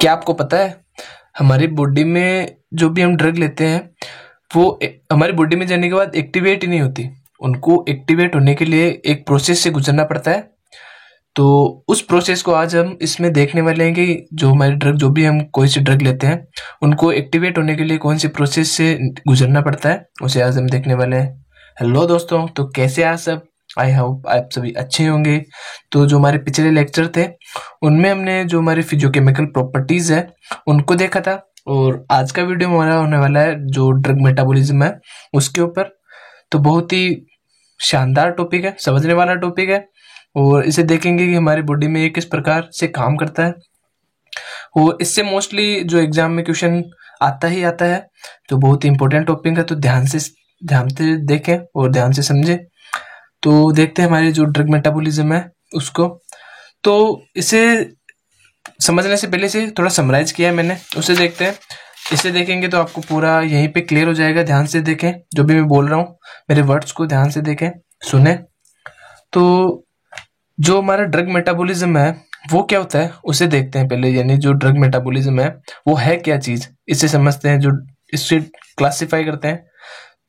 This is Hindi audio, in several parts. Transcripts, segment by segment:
क्या आपको पता है हमारी बॉडी में जो भी हम ड्रग लेते हैं वो हमारी बॉडी में जाने के बाद एक्टिवेट ही नहीं होती। उनको एक्टिवेट होने के लिए एक प्रोसेस से गुजरना पड़ता है। तो उस प्रोसेस को आज हम इसमें देखने वाले हैं कि जो हमारी ड्रग जो भी हम कोई सी ड्रग लेते हैं उनको एक्टिवेट होने के लिए कौन सी प्रोसेस से गुजरना पड़ता है, उसे आज हम देखने वाले हैं। हेलो दोस्तों, तो कैसे आप सब? आई होप आप सभी अच्छे होंगे। तो जो हमारे पिछले लेक्चर थे उनमें हमने जो हमारी फिजियोकेमिकल प्रॉपर्टीज है उनको देखा था, और आज का वीडियो हमारा होने वाला है जो ड्रग मेटाबॉलिज्म है उसके ऊपर। तो बहुत ही शानदार टॉपिक है, समझने वाला टॉपिक है, और इसे देखेंगे कि हमारी बॉडी में ये किस प्रकार से काम करता है। और इससे मोस्टली जो एग्जाम में क्वेश्चन आता ही आता है, तो बहुत ही इंपॉर्टेंट टॉपिक है। तो ध्यान से देखें और ध्यान से समझें। तो देखते हैं हमारी जो ड्रग मेटाबॉलिज्म है उसको। तो इसे समझने से पहले से थोड़ा समराइज किया है मैंने, उसे देखते हैं। इसे देखेंगे तो आपको पूरा यहीं पे क्लियर हो जाएगा। ध्यान से देखें, जो भी मैं बोल रहा हूँ मेरे वर्ड्स को ध्यान से देखें, सुने। तो जो हमारा ड्रग मेटाबॉलिज्म है वो क्या होता है उसे देखते हैं पहले। यानी जो ड्रग मेटाबॉलिज्म है वो है क्या चीज, इसे समझते हैं, जो इससे क्लासिफाई करते हैं।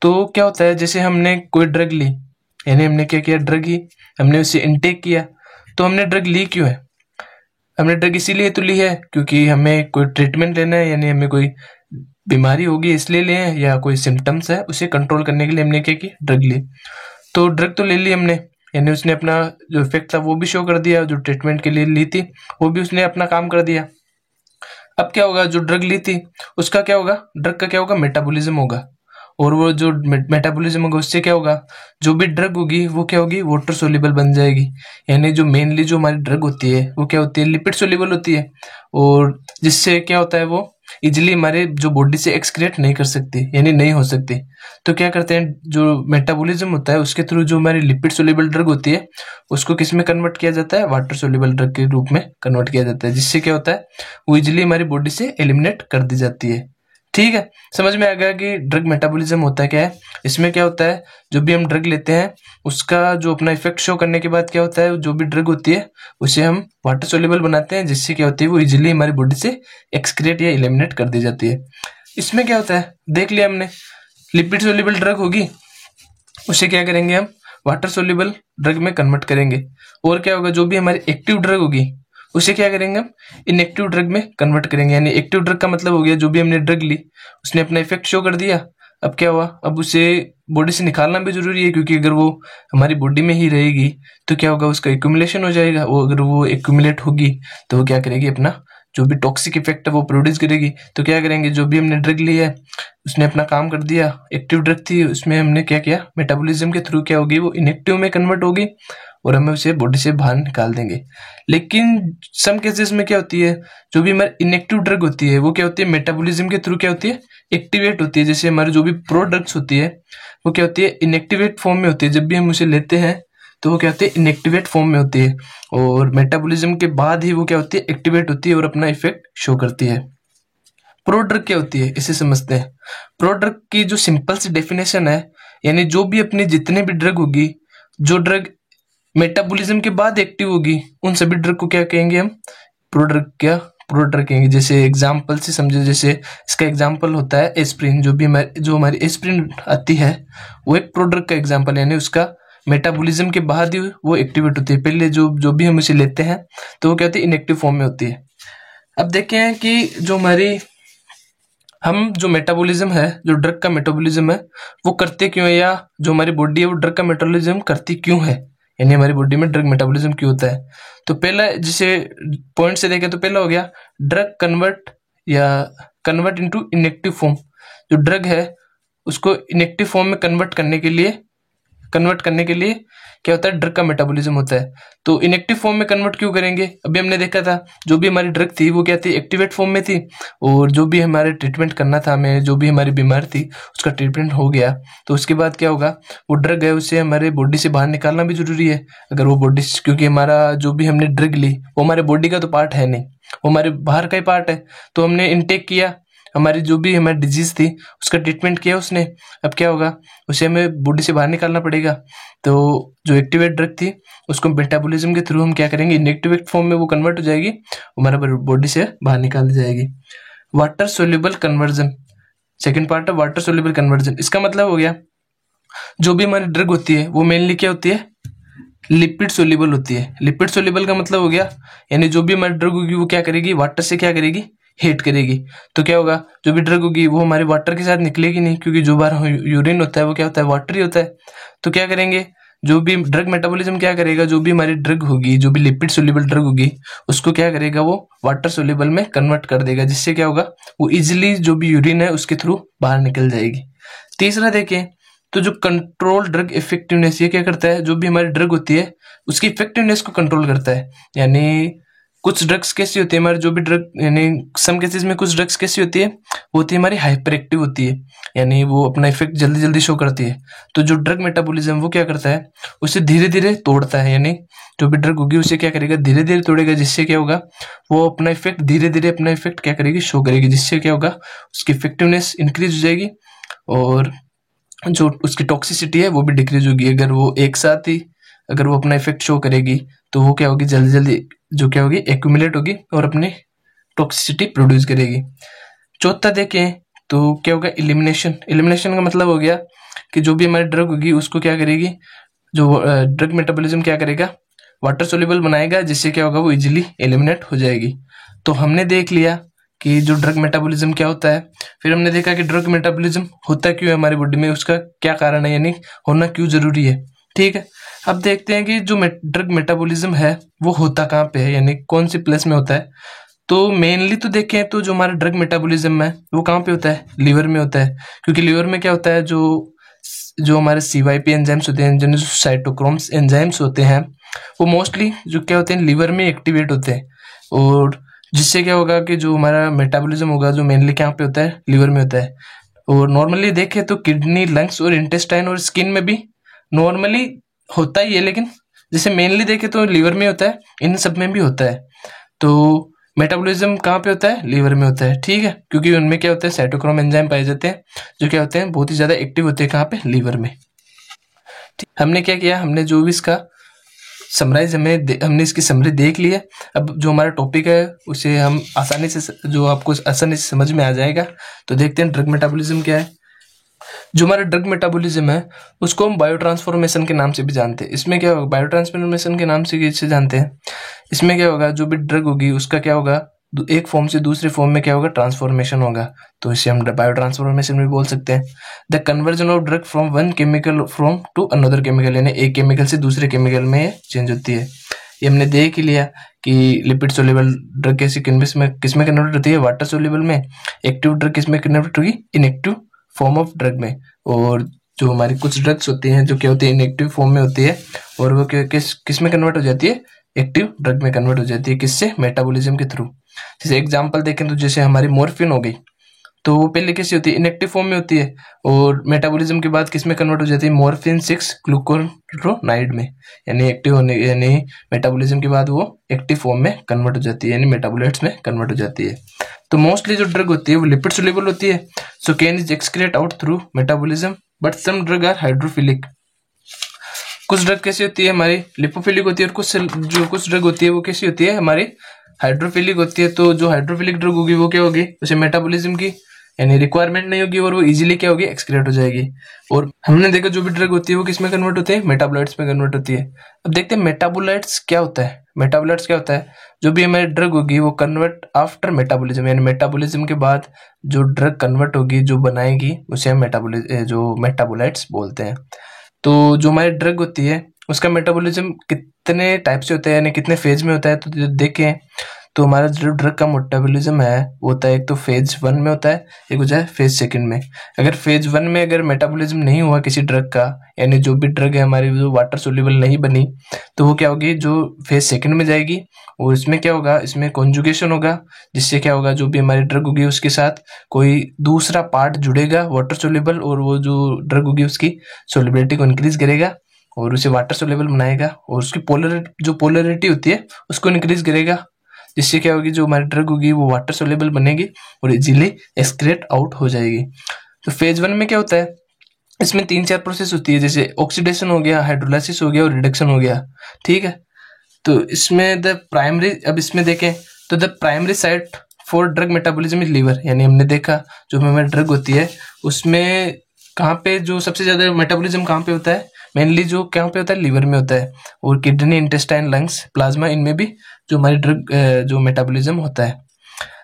तो क्या होता है, जैसे हमने कोई ड्रग ली, यानी हमने क्या किया, ड्रग ही हमने उसे इनटेक किया। तो हमने ड्रग ली क्यों है? हमने ड्रग इसीलिए तो ली है क्योंकि हमें कोई ट्रीटमेंट लेना है, यानी हमें कोई बीमारी होगी इसलिए लिए हैं, या कोई सिम्टम्स है उसे कंट्रोल करने के लिए हमने क्या की, ड्रग ली। तो ड्रग तो ले ली हमने, यानी उसने अपना जो इफेक्ट था वो भी शो कर दिया, जो ट्रीटमेंट के लिए ली थी वो भी उसने अपना काम कर दिया। अब क्या होगा, जो ड्रग ली थी उसका क्या होगा, ड्रग का क्या होगा, मेटाबॉलिज्म होगा। और वो जो मेटाबॉलिज्म होगा उससे क्या होगा, जो भी ड्रग होगी वो क्या होगी, वाटर सोल्यूबल बन जाएगी। यानी जो मेनली जो हमारी ड्रग होती है वो क्या होती है, लिपिड सोल्यूबल होती है, और जिससे क्या होता है वो इजिली हमारे जो बॉडी से एक्सक्रिएट नहीं कर सकती, यानी नहीं हो सकती। तो क्या करते हैं, जो मेटाबॉलिज्म होता है उसके थ्रू जो हमारी लिपिड सोल्यूबल ड्रग होती है उसको किस में कन्वर्ट किया जाता है, वाटर सोल्यूबल ड्रग के रूप में कन्वर्ट किया जाता है, जिससे क्या होता है वो इजिली हमारी बॉडी से एलिमिनेट कर दी जाती है। ठीक है, समझ में आ गया कि ड्रग मेटाबॉलिज्म होता क्या है। इसमें क्या होता है, जो भी हम ड्रग लेते हैं उसका जो अपना इफेक्ट शो करने के बाद क्या होता है, जो भी ड्रग होती है उसे हम वाटर सोल्यूबल बनाते हैं, जिससे क्या होती है वो इजीली हमारी बॉडी से एक्सक्रिएट या एलिमिनेट कर दी जाती है। इसमें क्या होता है, देख लिया हमने, लिपिड सोल्यूबल ड्रग होगी उसे क्या करेंगे हम, वाटर सोल्यूबल ड्रग में कन्वर्ट करेंगे। और क्या होगा, जो भी हमारी एक्टिव ड्रग होगी उसे क्या करेंगे हम, इनएक्टिव ड्रग में कन्वर्ट करेंगे। यानी एक्टिव ड्रग का मतलब हो गया जो भी हमने ड्रग ली उसने अपना इफेक्ट शो कर दिया। अब क्या हुआ, अब उसे बॉडी से निकालना भी जरूरी है, क्योंकि अगर वो हमारी बॉडी में ही रहेगी तो क्या होगा, उसका एक्यूमुलेशन हो जाएगा। वो अगर वो एक्यूमुलेट होगी तो वो क्या करेगी, अपना जो भी टॉक्सिक इफेक्ट है वो प्रोड्यूस करेगी। तो क्या करेंगे, जो भी हमने ड्रग ली है उसने अपना काम कर दिया, एक्टिव ड्रग थी उसमें हमने क्या किया, मेटाबॉलिज्म के थ्रू क्या होगी, वो इनएक्टिव में कन्वर्ट होगी और हमें उसे बॉडी से बाहर निकाल देंगे। लेकिन सम केसेस में क्या होती है, जो भी हमारी इनएक्टिव ड्रग होती है वो क्या होती है, मेटाबॉलिज्म के थ्रू क्या होती है, एक्टिवेट होती है। जैसे हमारे जो भी प्रोडक्ट्स होती है वो क्या होती है, इनएक्टिवेट फॉर्म में होती है। जब भी हम उसे लेते हैं तो वो क्या होती है, इनएक्टिवेट फॉर्म में होती है, और मेटाबॉलिज्म के बाद ही वो क्या होती है, एक्टिवेट होती है और अपना इफेक्ट शो करती है। प्रोड्रग क्या होती है इसे समझते हैं। प्रोड्रग की जो सिंपल सी डेफिनेशन है, यानी जो भी अपनी जितने भी ड्रग होगी, जो ड्रग मेटाबॉलिज्म के बाद एक्टिव होगी, उन सभी ड्रग को क्या कहेंगे हम, प्रोड्रग। क्या प्रोड्रग कहेंगे। जैसे एग्जांपल से समझो, जैसे इसका एग्जांपल होता है एस्प्रिन। जो हमारी एस्प्रिन आती है वो एक प्रोड्रग का एग्जांपल है, यानी उसका मेटाबॉलिज्म के बाद ही वो एक्टिवेट होती है। पहले जो भी हम इसे लेते हैं तो वो क्या होती है, इनएक्टिव फॉर्म में होती है। अब देखें हैं कि जो हमारी हम जो मेटाबॉलिज्म है, जो ड्रग का मेटाबॉलिज्म है वो करते क्यों है, या जो हमारी बॉडी है वो ड्रग का मेटाबॉलिज्म करती क्यों है, यानी हमारी बॉडी में ड्रग मेटाबॉलिज्म क्यों होता है। तो पहला जिसे पॉइंट से देखें तो पहला हो गया drug convert into inactive form. जो ड्रग है उसको इनएक्टिव फॉर्म में कन्वर्ट करने के लिए क्या होता है, ड्रग का मेटाबॉलिज्म होता है। तो इनएक्टिव फॉर्म में कन्वर्ट क्यों करेंगे, अभी हमने देखा था जो भी हमारी ड्रग थी वो क्या थी, एक्टिवेट फॉर्म में थी, और जो भी हमारे ट्रीटमेंट करना था हमें, जो भी हमारी बीमारी थी उसका ट्रीटमेंट हो गया, तो उसके बाद क्या होगा, वो ड्रग है उसे हमारे बॉडी से बाहर निकालना भी जरूरी है। अगर वो बॉडी, क्योंकि हमारा जो भी हमने ड्रग ली वो हमारे बॉडी का तो पार्ट है नहीं, वो हमारे बाहर का ही पार्ट है। तो हमने इनटेक किया, हमारी जो भी हमारी डिजीज थी उसका ट्रीटमेंट किया उसने। अब क्या होगा, उसे हमें बॉडी से बाहर निकालना पड़ेगा। तो जो एक्टिवेट ड्रग थी उसको मेटाबॉलिज्म के थ्रू हम क्या करेंगे, इनएक्टिवेट फॉर्म में वो कन्वर्ट हो जाएगी, हमारा बॉडी से बाहर निकाल दी जाएगी। Water soluble conversion, second part है वाटर सोल्यूबल कन्वर्जन। इसका मतलब हो गया जो भी हमारी ड्रग होती है वो मेनली क्या होती है, लिपिड सोल्यूबल होती है। लिपिड सोल्यूबल का मतलब हो गया यानी जो भी हमारी ड्रग होगी वो क्या करेगी, वाटर से क्या करेगी, हीट करेगी। तो क्या होगा, जो भी ड्रग होगी वो हमारे वाटर के साथ निकलेगी नहीं, क्योंकि जो बार यूरिन होता है वो क्या होता है, वाटर ही होता है। तो क्या करेंगे, जो भी ड्रग मेटाबॉलिज्म क्या करेगा, जो भी हमारी ड्रग होगी, जो भी लिपिड सोल्यूबल ड्रग होगी उसको क्या करेगा, वो वाटर सोल्यूबल में कन्वर्ट कर देगा, जिससे क्या होगा, वो इजिली जो भी यूरिन है उसके थ्रू बाहर निकल जाएगी। तीसरा देखें तो जो कंट्रोल ड्रग इफेक्टिवनेस, ये क्या करता है, जो भी हमारी ड्रग होती है उसकी इफेक्टिवनेस को कंट्रोल करता है। यानी कुछ ड्रग्स कैसी होती है हमारी, जो भी ड्रग यानी सम केसेस में कुछ ड्रग्स कैसी होती है, वो होती है हमारी हाइपर एक्टिव होती है, यानी वो अपना इफेक्ट जल्दी जल्दी शो करती है। तो जो ड्रग मेटाबॉलिज्म वो क्या करता है, उसे धीरे धीरे तोड़ता है, यानी जो भी ड्रग होगी उसे क्या करेगा, धीरे धीरे तोड़ेगा, जिससे क्या होगा, वो अपना इफेक्ट धीरे धीरे अपना इफेक्ट क्या करेगी, शो करेगी, जिससे क्या होगा, उसकी इफेक्टिवनेस इंक्रीज हो जाएगी और जो उसकी टॉक्सिसिटी है वो भी डिक्रीज होगी। अगर वो एक साथ ही अगर वो अपना इफेक्ट शो करेगी तो वो क्या होगी, जल्दी जल्दी जो क्या होगी, एक्यूमुलेट होगी और अपनी टॉक्सिसिटी प्रोड्यूस करेगी। चौथा देखें तो क्या होगा, इलिमिनेशन। इलिमिनेशन का मतलब हो गया कि जो भी हमारी ड्रग होगी उसको क्या करेगी, जो ड्रग मेटाबॉलिज्म क्या करेगा, वाटर सोल्यूबल बनाएगा, जिससे क्या होगा, वो इजीली एलिमिनेट हो जाएगी। तो हमने देख लिया कि जो ड्रग मेटाबॉलिज्म क्या होता है, फिर हमने देखा कि ड्रग मेटाबॉलिज्म होता क्यों है हमारी बॉडी में, उसका क्या कारण है, यानी होना क्यों जरूरी है। ठीक है, अब देखते हैं कि जो ड्रग मेटाबॉलिज्म है वो होता कहाँ पे है, यानी कौन सी प्लेस में होता है। तो मेनली तो देखें तो जो हमारा ड्रग मेटाबॉलिज्म है वो कहाँ पे होता है, लीवर में होता है। क्योंकि लीवर में क्या होता है, जो जो हमारे CYP एंजाइम्स होते हैं, जो साइटोक्रोम्स एंजाइम्स होते हैं, वो मोस्टली जो क्या होते हैं, लीवर में एक्टिवेट होते हैं। और जिससे क्या होगा कि जो हमारा मेटाबॉलिज्म होगा जो मेनली कहाँ पे होता है, लीवर में होता है। और नॉर्मली देखें तो किडनी, लंग्स और इंटेस्टाइन और स्किन में भी नॉर्मली होता ही है, लेकिन जैसे मेनली देखें तो लीवर में होता है, इन सब में भी होता है। तो मेटाबॉलिज्म कहाँ पे होता है, लीवर में होता है। ठीक है, क्योंकि उनमें क्या होता है, साइटोक्रोम एंजाइम पाए जाते हैं जो क्या होते हैं, बहुत ही ज्यादा एक्टिव होते हैं, कहाँ पे, लीवर में। हमने क्या किया, हमने जो भी इसका समराइज हमने इसकी समरी देख ली है। अब जो हमारा टॉपिक है उसे हम आसानी से, जो आपको आसानी से समझ में आ जाएगा। तो देखते हैं ड्रग मेटाबॉलिज्म क्या है। जो हमारा ड्रग मेटाबॉलिज्म है उसको हम बायो ट्रांसफॉर्मेशन के नाम से भी जानते हैं। इसमें क्या होगा, बायो ट्रांसफॉर्मेशन के नाम से कैसे जानते हैं, इसमें क्या होगा, जो भी ड्रग होगी उसका क्या होगा, एक फॉर्म से दूसरे फॉर्म में क्या होगा, ट्रांसफॉर्मेशन होगा। तो इसे हम बायो ट्रांसफॉर्मेशन भी बोल सकते हैं। The conversion of drug from one chemical from to another chemical, यानी एक केमिकल से दूसरे केमिकल में चेंज होती है। ये हमने देख ही लिया कि लिपिड सोल्यूबल ड्रग कैसे किसमें कन्वर्ट होती है, वाटर सोल्यूबल में। एक्टिव ड्रग किसमें कन्वर्ट होगी, इनएक्टिव फॉर्म ऑफ ड्रग में। और जो हमारी कुछ ड्रग्स होती हैं जो क्या होती है, इनएक्टिव फॉर्म में होती है, और वो किस में कन्वर्ट हो जाती है, एक्टिव ड्रग में कन्वर्ट हो जाती है। किससे, मेटाबॉलिज्म के थ्रू। जैसे एग्जांपल देखें तो जैसे हमारी मॉर्फिन हो गई, तो वो पहले कैसी होती है, इनएक्टिव फॉर्म में होती है, और मेटाबॉलिज्म के बाद किसमें कन्वर्ट हो जाती है, मॉर्फिन 6 ग्लूकोरोनाइड में। यानी एक्टिव होने, यानी मेटाबॉलिज्म के बाद वो एक्टिव फॉर्म में कन्वर्ट हो जाती है, यानी मेटाबोलाइट्स में कन्वर्ट हो जाती है। तो मोस्टली जो ड्रग होती है वो लिपिड सोल्यूबल होती है, so can is excrete out through metabolism, but some drug are hydrophilic. कुछ ड्रग कैसी होती है, हमारी लिपोफिलिक होती है, और कुछ ड्रग होती है वो कैसी होती है, हमारी हाइड्रोफिलिक होती है। तो जो हाइड्रोफिलिक ड्रग होगी वो क्या होगी, उसे मेटाबॉलिज्म की यानी रिक्वायरमेंट नहीं होगी, और वो इजीली क्या होगी, एक्सक्रीट हो जाएगी। और हमने देखा जो भी ड्रग होती है वो किसमें कन्वर्ट होती है, मेटाबोलाइट्स में कन्वर्ट होती है। अब देखते हैं मेटाबोलाइट्स क्या होता है। मेटाबोलाइट्स क्या होता है, जो भी हमारी ड्रग होगी वो कन्वर्ट आफ्टर मेटाबॉलिज्म, यानी मेटाबॉलिज्म के बाद जो ड्रग कन्वर्ट होगी, जो बनाएगी, उसे हम मेटाबोलाइट्स बोलते हैं। तो जो हमारी ड्रग होती है उसका मेटाबॉलिज्म कितने टाइप से होता है, यानी कितने फेज में होता है। तो देखें तो हमारा जो ड्रग का मेटाबॉलिज्म है वो होता है, एक तो फेज 1 में होता है, एक होता है फेज 2 में। अगर फेज 1 में अगर मेटाबॉलिज्म नहीं हुआ किसी ड्रग का, यानी जो भी ड्रग है हमारी जो वाटर सोल्यूबल नहीं बनी, तो वो क्या होगी, जो फेज 2 में जाएगी, और इसमें क्या होगा, इसमें कॉन्जुगेशन होगा, जिससे क्या होगा, जो भी हमारी ड्रग होगी उसके साथ कोई दूसरा पार्ट जुड़ेगा वाटर सोल्यूबल, और वो जो ड्रग होगी उसकी सोल्युबिलिटी को इंक्रीज करेगा और उसे वाटर सोल्यूबल बनाएगा, और उसकी जो पोलरिटी होती है उसको इंक्रीज करेगा। जिससे क्या होगी, जो हमारी ड्रग होगी वो वाटर सोल्यूबल बनेगी और इजीली एक्सक्रेट आउट हो जाएगी। तो फेज 1 में क्या होता है, इसमें 3-4 प्रोसेस होती है, जैसे ऑक्सीडेशन हो गया, हाइड्रोलाइसिस हो गया और रिडक्शन हो गया, ठीक है। तो इसमें द प्राइमरी, अब इसमें देखें तो the primary site for drug metabolism is liver, यानी हमने देखा जो हमारी ड्रग होती है उसमें कहाँ पे जो सबसे ज्यादा मेटाबॉलिज्म कहाँ पे होता है, मेनली जो कहाँ पे होता है, लीवर में होता है। और किडनी, इंटेस्टाइन, लंग्स, प्लाज्मा, इनमें भी जो हमारी ड्रग जो मेटाबॉलिज्म होता है।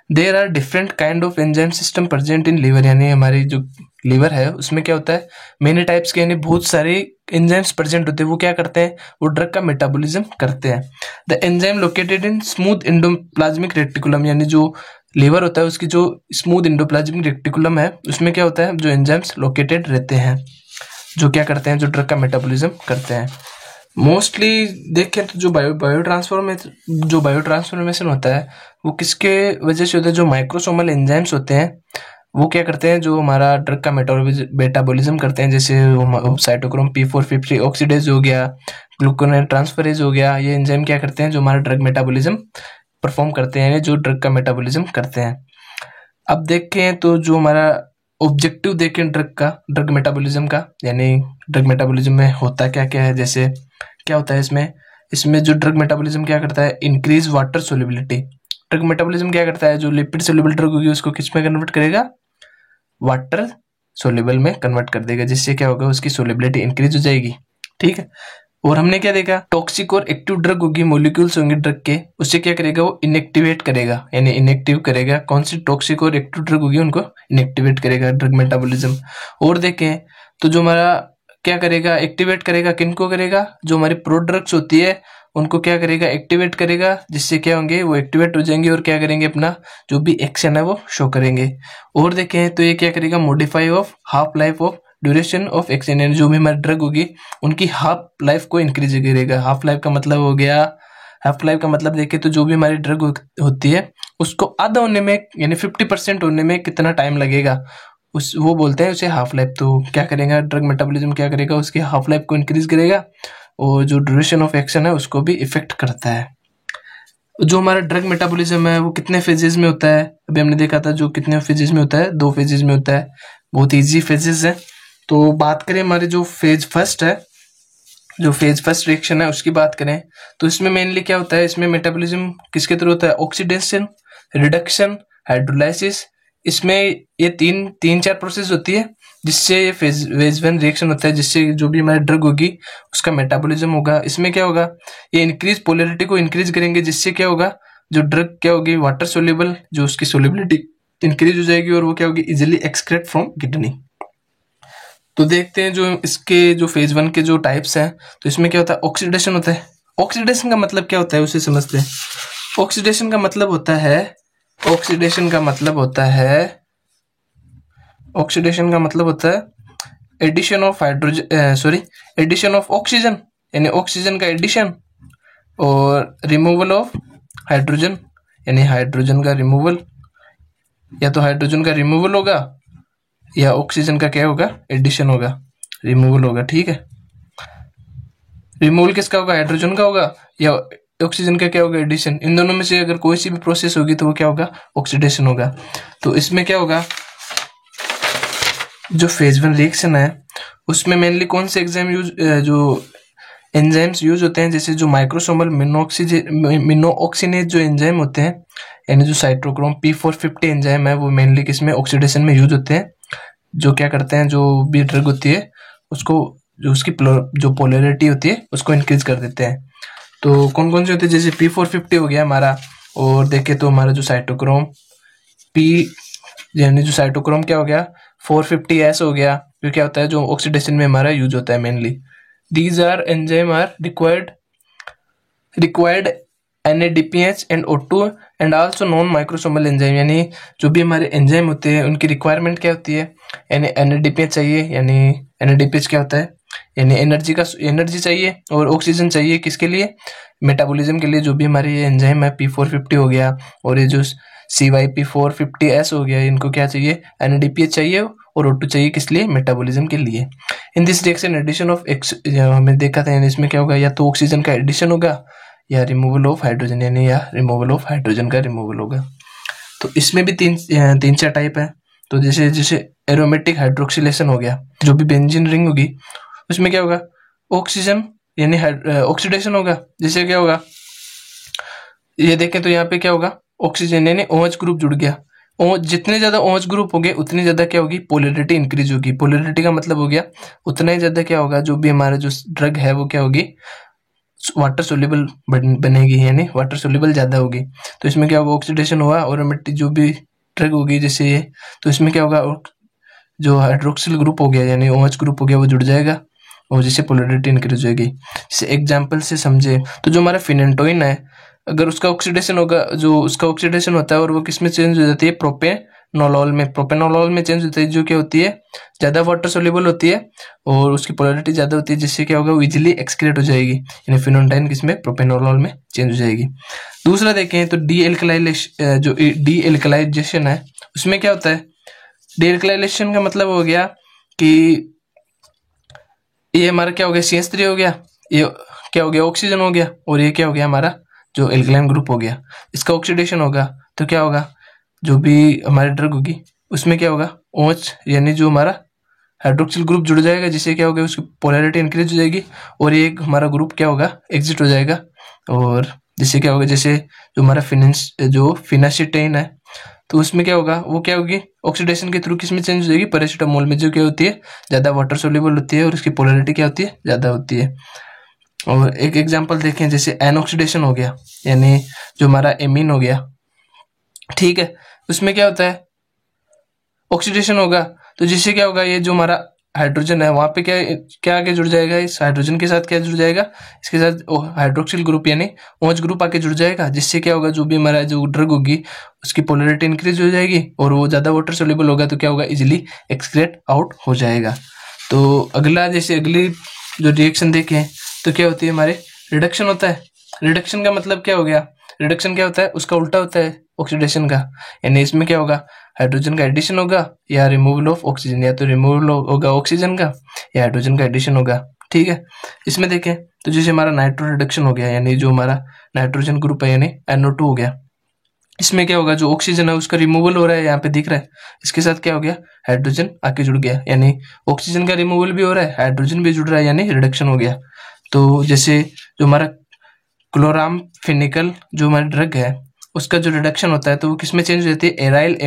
There are different kind of enzyme system present in liver, यानी हमारी जो लीवर है उसमें क्या होता है, मेनी टाइप्स के यानी बहुत सारे एंजाइम्स प्रेजेंट होते हैं। वो क्या करते हैं, वो ड्रग का मेटाबॉलिज्म करते हैं। The enzyme located in smooth endoplasmic reticulum, यानी जो लीवर होता है उसकी जो स्मूथ एंडोप्लाज्मिक रेटिकुलम है उसमें क्या होता है, जो एंजाइम्स लोकेटेड रहते हैं जो क्या करते हैं, जो ड्रग का मेटाबॉलिज्म करते हैं। मोस्टली देखें तो जो बायो ट्रांसफॉर्मेशन होता है वो किसके वजह से होता है, जो माइक्रोसोमल एंजाइम्स होते हैं वो क्या करते हैं, जो हमारा ड्रग का मेटाबॉलिज्म करते हैं। जैसे साइटोक्रोम P450 ऑक्सीडेज हो गया, ग्लूकोनेट ट्रांसफरेज हो गया, ये एंजाइम क्या करते हैं, जो हमारा ड्रग मेटाबॉलिज्म परफॉर्म करते हैं, जो ड्रग का मेटाबॉलिज्म करते हैं। अब देखें तो जो हमारा ऑब्जेक्टिव देखें ड्रग मेटाबॉलिज्म का, यानी ड्रग मेटाबॉलिज्म में होता क्या क्या है, जैसे क्या होता है इसमें जो ड्रग मेटाबॉलिज्म क्या करता है, increase water solubility. Drug metabolism क्या करता है, जो लिपिड सोल्युबल ड्रग होगी उसको किस में कन्वर्ट करेगा, वाटर सोल्युबल में कन्वर्ट कर देगा, जिससे क्या होगा, उसकी सोल्युबिलिटी इंक्रीज हो जाएगी, ठीक है। और हमने क्या देखा, टॉक्सिक और एक्टिव ड्रग होगी, मॉलिक्यूल्स होंगे ड्रग के, उससे क्या करेगा, वो इनएक्टिवेट करेगा, यानी इनएक्टिव करेगा। कौन सी टॉक्सिक और एक्टिव ड्रग होगी उनको इनएक्टिवेट करेगा ड्रग मेटाबॉलिज्म। और देखें तो जो हमारा क्या करेगा, एक्टिवेट करेगा, किनको करेगा, जो हमारी प्रोड्रग्स होती है उनको क्या करेगा, एक्टिवेट करेगा, जिससे क्या होंगे, वो एक्टिवेट हो जाएंगे और क्या करेंगे, अपना जो भी एक्शन है वो शो करेंगे। और देखें तो ये क्या करेगा, modify of half life of duration of action, यानी जो भी हमारी ड्रग होगी उनकी हाफ लाइफ को इंक्रीज करेगा। हाफ लाइफ का मतलब हो गया, हाफ लाइफ का मतलब देखें तो जो भी हमारी ड्रग होती है उसको आधा होने में, यानी 50% होने में कितना टाइम लगेगा, उस वो बोलते हैं उसे हाफ लाइफ। तो क्या करेगा, ड्रग मेटाबॉलिज्म क्या करेगा, उसकी हाफ लाइफ को इंक्रीज करेगा और जो ड्यूरेशन ऑफ एक्शन है उसको भी इफेक्ट करता है। जो हमारा ड्रग मेटाबॉलिज्म है वो कितने फेजेस में होता है, अभी हमने देखा था जो कितने फेजेस में होता है, 2 फेजेस में होता है, बहुत इजी फेजेस है। तो बात करें हमारे जो फेज फर्स्ट है, जो फेज फर्स्ट रिएक्शन है उसकी बात करें तो इसमें मेनली क्या होता है, इसमें मेटाबॉलिज्म किसके थ्रू होता है, ऑक्सीडेशन, रिडक्शन, हाइड्रोलाइसिस। इसमें ये 3-4 प्रोसेस होती है जिससे ये फेज 1 रिएक्शन होता है, जिससे जो भी हमारी ड्रग होगी उसका मेटाबॉलिज्म होगा। इसमें क्या होगा, ये इंक्रीज पोलैरिटी को इंक्रीज करेंगे, जिससे क्या होगा, जो ड्रग क्या होगी, वाटर सोल्यूबल, जो उसकी सोल्युबिलिटी इंक्रीज हो जाएगी और वो क्या होगी, इजिली एक्सक्रेट फ्रॉम किडनी। तो देखते हैं जो इसके जो फेज 1 के जो टाइप्स हैं, तो इसमें क्या होता है, ऑक्सीडेशन होता है। ऑक्सीडेशन का मतलब क्या होता है उसे समझते हैं। ऑक्सीडेशन का मतलब होता है, ऑक्सीडेशन का मतलब होता है, ऑक्सीडेशन का मतलब होता है addition of addition of oxygen, यानी ऑक्सीजन का एडिशन, और रिमूवल ऑफ हाइड्रोजन, यानी हाइड्रोजन का रिमूवल, या तो हाइड्रोजन का रिमूवल होगा या ऑक्सीजन का क्या होगा, एडिशन होगा, रिमूवल होगा, ठीक है। रिमूवल किसका होगा, हाइड्रोजन का होगा, या ऑक्सीजन का क्या होगा, एडिशन। इन दोनों में से अगर कोई सी भी प्रोसेस होगी तो वो क्या होगा, ऑक्सीडेशन होगा। तो इसमें क्या होगा, जो फेज 1 रिएक्शन है उसमें मेनली कौन से जो एंजाइम्स यूज होते हैं, जैसे जो माइक्रोसोमल मिनोऑक्सीनेज जो एंजाइम होते हैं, यानी जो साइटोक्रोम P450 एंजाइम है, वो मेनली किसमें, ऑक्सीडेशन में यूज होते हैं। जो क्या करते हैं, जो भी ड्रग होती है उसको, जो उसकी जो पोलैरिटी होती है उसको इंक्रीज कर देते हैं। तो कौन कौन से होते हैं, जैसे P450 हो गया हमारा, और देखे तो हमारा जो साइटोक्रोम यानी जो साइटोक्रोम क्या हो गया, 450S हो गया, जो क्या होता है, जो ऑक्सीडेशन में हमारा यूज होता है mainly. These are enzyme are required NADPH and O2 and also non microsomal enzyme, यानी जो भी हमारे एंजाइम होते हैं उनकी रिक्वायरमेंट क्या होती है, यानी NADPH चाहिए, यानी NADPH क्या होता है, यानी एनर्जी चाहिए, और ऑक्सीजन चाहिए किसके लिए, मेटाबॉलिज्म के लिए। जो भी हमारे ये एंजाइम है P450 हो गया और ये जो CYP450S हो गया, इनको क्या चाहिए, NADPH चाहिए और O2 चाहिए, किस लिए, मेटाबॉलिज्म के लिए। In this reaction addition of हमें देखा था, यानी इसमें क्या होगा, या तो ऑक्सीजन का एडिशन होगा या रिमूवल ऑफ हाइड्रोजन, यानी या रिमूवल ऑफ हाइड्रोजन का रिमूवल होगा। तो इसमें भी तीन चार टाइप है। तो जैसे जैसे एरोमेटिक हाइड्रोक्सिलेशन हो गया, जो भी बेंजीन रिंग होगी उसमें क्या होगा, ऑक्सीजन यानी ऑक्सीडेशन होगा। जैसे क्या होगा, ये देखें तो यहाँ पे क्या होगा, ऑक्सीजन यानी OH ग्रुप जुड़ गया। जितने ज्यादा OH ग्रुप हो गए उतनी ज्यादा क्या होगी, पोलैरिटी इंक्रीज होगी। पोलैरिटी का मतलब हो गया उतना ही ज्यादा क्या होगा, जो भी हमारा जो ड्रग है वो क्या होगी, वाटर सोल्यूबल बनेगी, यानी वाटर सोल्यूबल ज्यादा होगी। तो इसमें क्या होगा, ऑक्सीडेशन हुआ और एरोमेटिक जो भी ड्रग होगी जैसे ये, तो इसमें क्या होगा, जो हाइड्रोक्सिल ग्रुप हो गया यानी OH ग्रुप हो गया वो जुड़ जाएगा और जिससे पोलैरिटी इंक्रीज होगी। जैसे एग्जांपल से समझे तो जो हमारा फिनेंटोइन है, अगर उसका ऑक्सीडेशन होगा, जो उसका ऑक्सीडेशन होता है और वो किस में चेंज हो जाती है, प्रोपेनोलॉल में। प्रोपेनोलॉल में चेंज होती है, जो क्या होती है, ज्यादा वाटर सोल्यूबल होती है और उसकी पोलैरिटी ज्यादा होती है, जिससे क्या होगा, वो इजिली एक्सक्रीट हो जाएगी, यानी फिनोल्टाइन किसमें, प्रोपेनोलॉल में चेंज हो जाएगी। दूसरा देखें तो डी एल्कलाइजेशन है, उसमें क्या होता है, डी एल्कलाइजेशन का मतलब हो गया कि ये हमारा क्या हो गया, CH3 हो गया, ये क्या हो गया, ऑक्सीजन हो गया, और ये क्या हो गया, हमारा जो एल्कलाइन ग्रुप हो गया। इसका ऑक्सीडेशन होगा तो क्या होगा, जो भी हमारी ड्रग होगी उसमें क्या होगा, OH यानी जो हमारा हाइड्रोक्सिल ग्रुप जुड़ जाएगा, जिससे क्या होगा, उसकी पोलैरिटी इंक्रीज हो जाएगी और ये हमारा ग्रुप क्या होगा, एग्जिट हो जाएगा। और जिससे क्या होगा, जैसे जो हमारा फिनासिटेन है, तो उसमें क्या होगा, वो क्या होगी, ऑक्सीडेशन के थ्रू किस में चेंज हो जाएगी, पैरासीटामोल में, जो क्या होती है, ज्यादा वाटर सोल्यूबल होती है और उसकी पोलैरिटी क्या होती है, ज्यादा होती है। और एक एग्जांपल देखें, जैसे एन ऑक्सीडेशन हो गया, यानी जो हमारा एमीन हो गया, ठीक है, उसमें क्या होता है, ऑक्सीडेशन होगा, तो जिससे क्या होगा, ये जो हमारा हाइड्रोजन है वहां पे क्या क्या आके जुड़ जाएगा, इस हाइड्रोजन के साथ क्या जुड़ जाएगा, इसके साथ हाइड्रोक्सिल ग्रुप यानी OH ग्रुप आके जुड़ जाएगा, जिससे क्या होगा, जो भी हमारा जो ड्रग होगी उसकी पोलैरिटी इंक्रीज हो जाएगी और वो ज्यादा वाटर सोल्यूबल होगा, तो क्या होगा, इजिली एक्सक्रीट आउट हो जाएगा। तो अगला, जैसे अगली जो रिएक्शन देखें तो क्या होती है, हमारे रिडक्शन होता है। रिडक्शन का मतलब क्या हो गया, रिडक्शन क्या होता है, उसका उल्टा होता है ऑक्सीडेशन का, यानी इसमें क्या होगा, हाइड्रोजन का एडिशन होगा या रिमूवल ऑफ ऑक्सीजन, या तो रिमूवल होगा ऑक्सीजन का या हाइड्रोजन का एडिशन होगा, ठीक है। इसमें देखें तो जैसे हमारा नाइट्रो रिडक्शन हो गया, यानी जो हमारा नाइट्रोजन ग्रुप है यानी NO2 हो गया, इसमें क्या होगा, जो ऑक्सीजन है उसका रिमूवल हो रहा है, यहाँ पे दिख रहा है, इसके साथ क्या हो गया, हाइड्रोजन आके जुड़ गया, यानी ऑक्सीजन का रिमूवल भी हो रहा है, हाइड्रोजन भी जुड़ रहा है, यानी रिडक्शन हो गया। तो जैसे जो हमारा क्लोरामफेनिकल जो हमारी ड्रग है उसका जो रिडक्शन होता है तो वो किस में चेंज हो जाती है, एराइल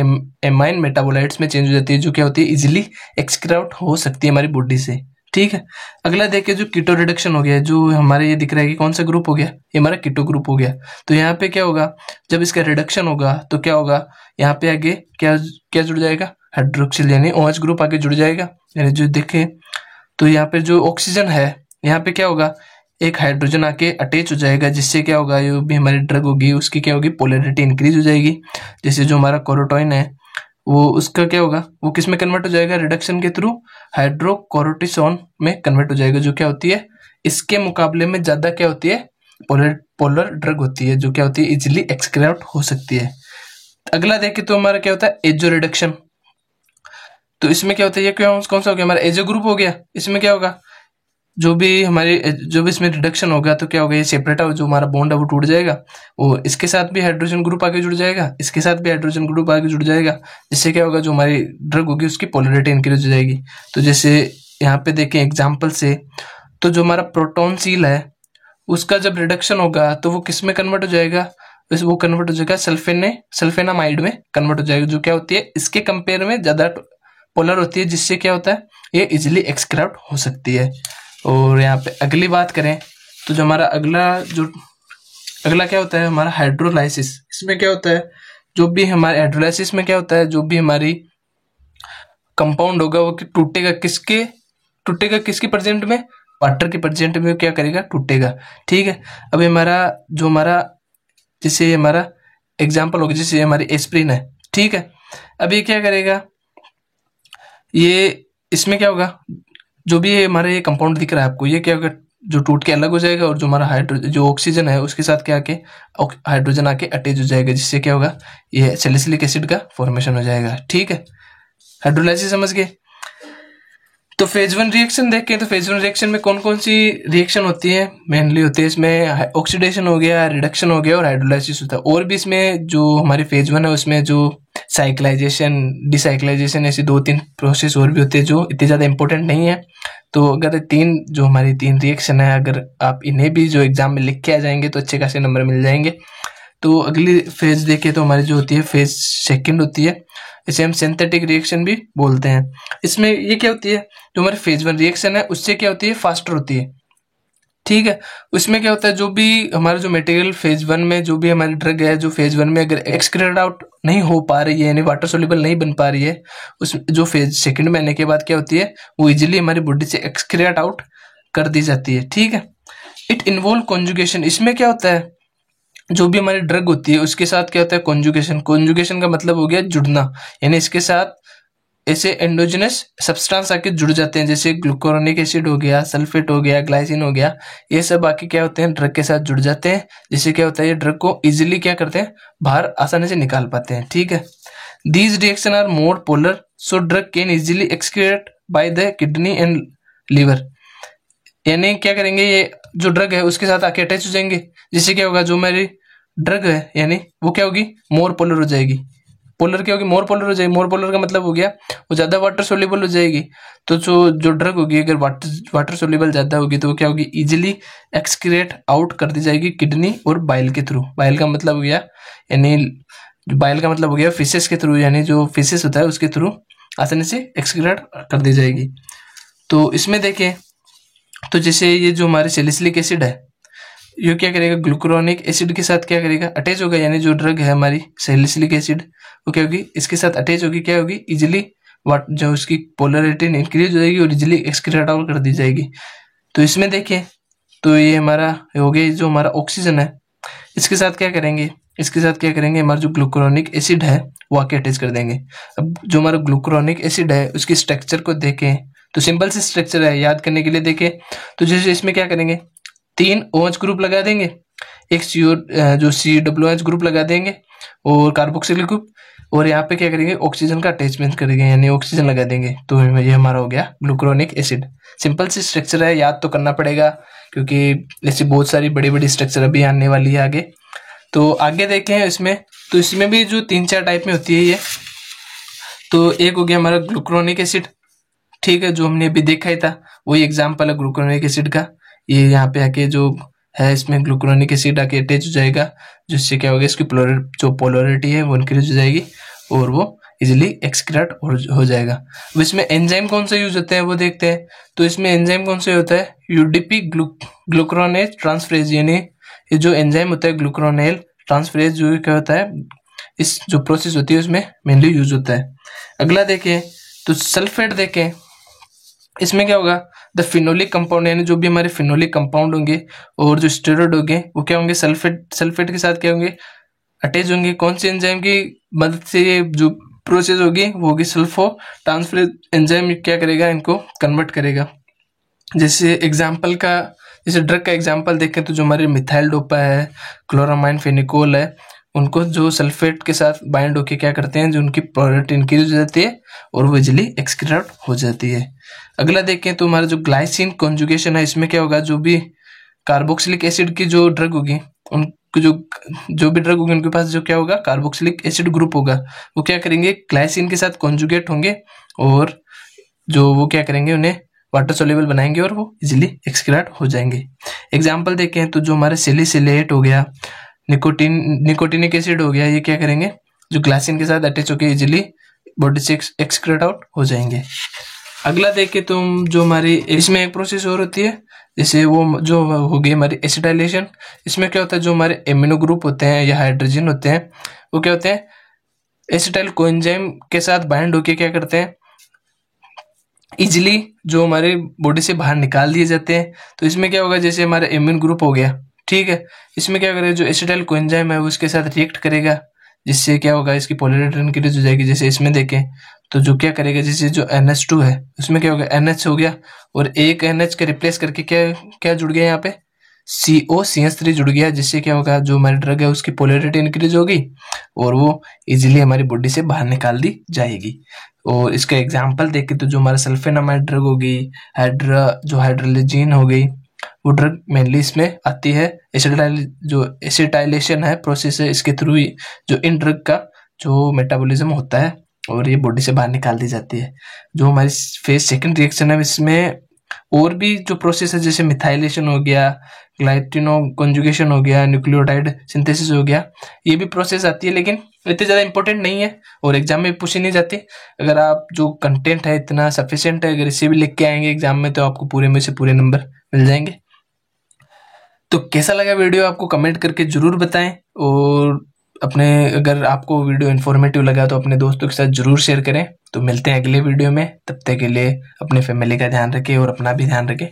एमाइन मेटाबोलाइट्स में चेंज हो जाती है, जो क्या होती है, इजिली एक्सक्राउट हो सकती है हमारी बॉडी से, ठीक है। अगला देखिए, जो कीटो रिडक्शन हो गया, जो हमारे ये दिख रहा है कि कौन सा ग्रुप हो गया, ये हमारा कीटो ग्रुप हो गया। तो यहाँ पे क्या होगा, जब इसका रिडक्शन होगा तो क्या होगा, यहाँ पे आगे क्या क्या जुड़ जाएगा, हाइड्रोक्सिल यानी OH ग्रुप आगे जुड़ जाएगा, यानी जो देखे तो यहाँ पे जो ऑक्सीजन है, यहाँ पे क्या होगा, एक हाइड्रोजन आके अटैच हो जाएगा, जिससे क्या होगा, जो भी हमारी ड्रग होगी उसकी क्या होगी, पोलैरिटी इंक्रीज हो जाएगी। जैसे जो हमारा कोरोटोइन है वो उसका क्या होगा, वो किस में कन्वर्ट हो जाएगा, रिडक्शन के थ्रू हाइड्रोकोर्टिसोन में कन्वर्ट हो जाएगा, जो क्या होती है, इसके मुकाबले में ज्यादा क्या होती है, पोलर ड्रग होती है, जो क्या होती है, इजिली एक्सक्राउट हो सकती है। अगला देखे तो हमारा क्या होता है, एजो रिडक्शन। तो इसमें क्या होता है, ये कौन सा हो गया, हमारा एजो ग्रुप हो गया। इसमें क्या होगा, जो भी इसमें रिडक्शन होगा तो क्या होगा, ये सेपरेट जो हमारा बॉन्ड है वो टूट जाएगा, वो इसके साथ भी हाइड्रोजन ग्रुप आगे जुड़ जाएगा, इसके साथ भी हाइड्रोजन ग्रुप आगे जुड़ जाएगा, जिससे क्या होगा, जो हमारी ड्रग होगी उसकी पोलैरिटी इंक्रीज हो जाएगी। तो जैसे यहाँ पे देखें एग्जाम्पल से, तो जो हमारा प्रोटॉन सील है उसका जब रिडक्शन होगा तो वो किस में कन्वर्ट हो जाएगा, वो कन्वर्ट हो जाएगा सल्फेनामाइड में कन्वर्ट हो जाएगा, जो क्या होती है, इसके कंपेयर में ज्यादा पोलर होती है, जिससे क्या होता है, ये इजिली एक्सक्राउट हो सकती है। और यहाँ पे अगली बात करें तो जो हमारा अगला क्या होता है, हमारा हाइड्रोलाइसिस। इसमें क्या होता है, जो भी हमारे हाइड्रोलाइसिस में क्या होता है, जो भी हमारी कंपाउंड होगा वो टूटेगा किसके प्रेजेंट में, वाटर के प्रेजेंट में क्या करेगा, टूटेगा, ठीक है। अभी हमारा जैसे हमारा एग्जाम्पल होगा, जैसे हमारी एस्प्रिन है, ठीक है। अब ये क्या करेगा, ये इसमें क्या होगा, जो भी हमारा ये कंपाउंड दिख रहा है आपको, ये क्या होगा, जो टूट के अलग हो जाएगा और जो हमारा जो ऑक्सीजन है उसके साथ क्या आके हाइड्रोजन आके अटैच हो जाएगा, जिससे क्या होगा, ये सैलिसिलिक एसिड का फॉर्मेशन हो जाएगा, ठीक है। हाइड्रोलाइसिस समझ गए। तो फेज 1 रिएक्शन देखें तो फेज 1 रिएक्शन में कौन कौन सी रिएक्शन होती है, मेनली होती है इसमें ऑक्सीडेशन हो गया, रिडक्शन हो गया और हाइड्रोलाइसिस होता है। और भी इसमें जो हमारे फेज 1 है उसमें जो साइक्लाइजेशन, डिसाइक्लाइजेशन, ऐसी 2-3 प्रोसेस और भी होती है जो इतनी ज़्यादा इंपॉर्टेंट नहीं है। तो अगर जो हमारी 3 रिएक्शन है, अगर आप इन्हें भी जो एग्जाम में लिख के आ जाएंगे तो अच्छे खासे नंबर मिल जाएंगे। तो अगली फेज देखें तो हमारी जो होती है फेज सेकंड होती है, इसे हम सिंथेटिक रिएक्शन भी बोलते हैं। इसमें ये क्या होती है, जो हमारी फेज 1 रिएक्शन है उससे क्या होती है, फास्टर होती है, ठीक है। उसमें क्या होता है, जो भी हमारा जो मटेरियल फेज 1 में जो भी हमारी ड्रग है जो फेज 1 में अगर एक्सक्रीट आउट नहीं हो पा रही है, यानी वाटर सोल्यूबल नहीं बन पा रही है, उस जो फेज सेकंड में आने के बाद क्या होती है, वो इजिली हमारी बॉडी से एक्सक्रीट आउट कर दी जाती है, ठीक है। इट इन्वॉल्व कॉन्जुगेशन, इसमें क्या होता है, जो भी हमारी ड्रग होती है उसके साथ क्या होता है, कॉन्जुगेशन। कॉन्जुगेशन का मतलब हो गया जुड़ना, यानी इसके साथ ऐसे एंडोजिनस सब्सटेंस आके जुड़ जाते हैं, जैसे ग्लूकोरोनिक एसिड हो गया, सल्फेट हो गया, ग्लाइसिन हो गया, ये सब आके क्या होते हैं, ड्रग के साथ जुड़ जाते हैं, जिससे क्या होता है, ये ड्रग को इजिली क्या करते हैं, बाहर आसानी से निकाल पाते हैं, ठीक है। These reaction are more polar, so drug can easily excrete by the kidney and liver, यानी क्या करेंगे, ये जो ड्रग है उसके साथ आके अटैच हो जाएंगे, जिससे क्या होगा, जो मेरी ड्रग है यानी वो क्या होगी, मोर पोलर हो जाएगी। पोलर क्या होगी, मोर पोलर हो जाएगी। मोर पोलर का मतलब हो गया वो ज्यादा वाटर सोल्यूबल हो जाएगी। तो जो ड्रग होगी अगर वाटर सोल्यूबल ज्यादा होगी तो वो क्या होगी, इजिली एक्सक्रीट आउट कर दी जाएगी किडनी और बाइल के थ्रू। बाइल का मतलब हो गया, यानी बाइल का मतलब हो गया फिशेस के थ्रू, यानी जो फिशेस होता है उसके थ्रू आसानी से एक्सक्रीट कर दी जाएगी। तो इसमें देखें तो जैसे ये जो हमारे सैलिसिलिक एसिड है, ये क्या करेगा, ग्लूकुरोनिक एसिड के साथ क्या करेगा, अटैच होगा, यानी जो ड्रग है हमारी सैलिसिलिक एसिड वो क्या होगी, इसके साथ अटैच होगी, क्या होगी, इजिली जो उसकी पोलरिटी इंक्रीज हो जाएगी और इजिली एक्सक्रीट आउट कर दी जाएगी। तो इसमें देखें तो ये हमारा हो गया, जो हमारा ऑक्सीजन है इसके साथ क्या करेंगे, इसके साथ क्या करेंगे, हमारा जो ग्लूकुरोनिक एसिड है वो आके अटैच कर देंगे। अब जो हमारा ग्लूकुरोनिक एसिड है उसकी स्ट्रक्चर को देखें तो सिंपल सी स्ट्रक्चर है, याद करने के लिए देखें तो जैसे इसमें क्या करेंगे, 3 OH ग्रुप लगा देंगे, एक जो COOH ग्रुप लगा देंगे और कार्बोक्सिलिक ग्रुप, और यहाँ पे क्या करेंगे, ऑक्सीजन का अटैचमेंट करेंगे, यानी ऑक्सीजन लगा देंगे। तो ये हमारा हो गया ग्लूकुरोनिक एसिड। सिंपल सी स्ट्रक्चर है, याद तो करना पड़ेगा क्योंकि ऐसी बहुत सारी बड़ी बड़ी स्ट्रक्चर अभी आने वाली है आगे। तो आगे देखें इसमें, तो इसमें भी जो 3-4 टाइप में होती है ये, तो एक हो गया हमारा ग्लूकुरोनिक एसिड, ठीक है, जो हमने अभी देखा ही था, वही एग्जाम्पल है ग्लूकुरोनिक एसिड का। ये यहाँ पे आके जो है इसमें ग्लूकुरोनिक एसिड आके अटैच हो जाएगा, जिससे क्या होगा, इसकी जो पोलरिटी है वो इंक्रीज हो जाएगी और वो इजिली एक्सक्रीट हो जाएगा। अब इसमें एंजाइम कौन सा यूज होते हैं वो देखते हैं। तो इसमें एंजाइम कौन सा होता है, UDP ग्लूकुरोनेज ट्रांसफरेज, यानी ये जो एंजाइम होता है ग्लूकुरोनेल ट्रांसफरेज, जो क्या होता है, इस जो प्रोसेस होती है उसमें मेनली यूज होता है। अगला देखें तो सल्फेट देखें, इसमें क्या होगा, द फिनोलिक कंपाउंड, यानी जो भी हमारे फिनोलिक कंपाउंड होंगे और जो स्टेरॉइड होंगे वो क्या होंगे, सल्फेट के साथ क्या होंगे, अटैच होंगे। कौन सी एंजाइम की मदद से ये जो प्रोसेस होगी वो होगी सल्फो ट्रांसफरेज एंजाइम, क्या करेगा, इनको कन्वर्ट करेगा। जैसे एग्जाम्पल का, जैसे ड्रग का एग्जाम्पल देखें तो जो हमारे मिथाइल डोपा है, क्लोरामाइन फेनिकोल है, उनको जो सल्फेट के साथ बाइंड होके क्या करते हैं, जो उनकी पोलरिटी इंक्रीज हो जाती है और वो इजिली एक्सक्रीट हो जाती है। अगला देखें तो हमारा जो ग्लाइसिन कॉन्जुगेशन है, इसमें क्या होगा, जो भी कार्बोक्सिलिक एसिड की जो ड्रग होगी, उनको जो भी ड्रग होगी उनके पास जो क्या होगा, कार्बोक्सिलिक एसिड ग्रुप होगा, वो क्या करेंगे, ग्लाइसिन के साथ कॉन्जुगेट होंगे और जो वो क्या करेंगे, उन्हें वाटर सोल्यूबल बनाएंगे और वो इजिली एक्सक्रीट हो जाएंगे। एग्जाम्पल देखें तो जो हमारे सैलिसिलेट हो गया, निकोटिनिक एसिड हो गया, ये क्या करेंगे, जो ग्लाइसिन के साथ अटैच होकर इजिली बॉडी से एक्सक्रीट आउट हो जाएंगे। अगला देखें तो जो हमारी इसमें एक प्रोसेस और होती है, जैसे वो जो होगी हमारी एसिटाइलेशन। इसमें क्या होता है, जो हमारे एमिनो ग्रुप होते हैं या हाइड्रोजन होते हैं वो क्या होते हैं, एसिटाइल कोएंजाइम के साथ बाइंड होके क्या करते हैं, इजिली जो हमारे बॉडी से बाहर निकाल दिए जाते हैं। तो इसमें क्या होगा, जैसे हमारा एमिनो ग्रुप हो गया, ठीक है, इसमें क्या करेगा, जो एसिटाइल कोएंजाइम है वो उसके साथ रिएक्ट करेगा, जिससे क्या होगा, इसकी पोलरिटी इंक्रीज हो जाएगी। जैसे इसमें देखें तो जो क्या करेगा, जैसे जो NH2 है उसमें क्या होगा, NH हो गया और एक NH के रिप्लेस करके क्या जुड़ गया, यहाँ पे COCH3 जुड़ गया, जिससे क्या होगा, जो हमारी ड्रग है उसकी पोलरिटी इंक्रीज होगी और वो इजीली हमारी बॉडी से बाहर निकाल दी जाएगी। और इसका एग्जाम्पल देखें तो जो हमारा सल्फेनामाइड ड्रग हो गई, जो हाइड्रोलिजीन हो गई, वो ड्रग मेनली इसमें आती है। एसिटाइलेशन है प्रोसेस है, इसके थ्रू ही जो इन ड्रग का जो मेटाबॉलिज्म होता है और ये बॉडी से बाहर निकाल दी जाती है। जो हमारी फेज सेकंड रिएक्शन है इसमें और भी जो प्रोसेस है, जैसे मिथाइलेशन हो गया, ग्लाइटिनो कॉन्जुगेशन हो गया, न्यूक्लियोटाइड सिंथेसिस हो गया, ये भी प्रोसेस आती है, लेकिन इतनी ज़्यादा इंपॉर्टेंट नहीं है और एग्जाम में पूछी नहीं जाती। अगर आप जो कंटेंट है इतना सफिशिएंट है, अगर इसे भी लिख के आएंगे एग्जाम में तो आपको पूरे में से पूरे नंबर मिल जाएंगे। तो कैसा लगा वीडियो आपको कमेंट करके जरूर बताएं, और अपने अगर आपको वीडियो इन्फॉर्मेटिव लगा तो अपने दोस्तों के साथ जरूर शेयर करें। तो मिलते हैं अगले वीडियो में, तब तक के लिए अपने फैमिली का ध्यान रखें और अपना भी ध्यान रखें।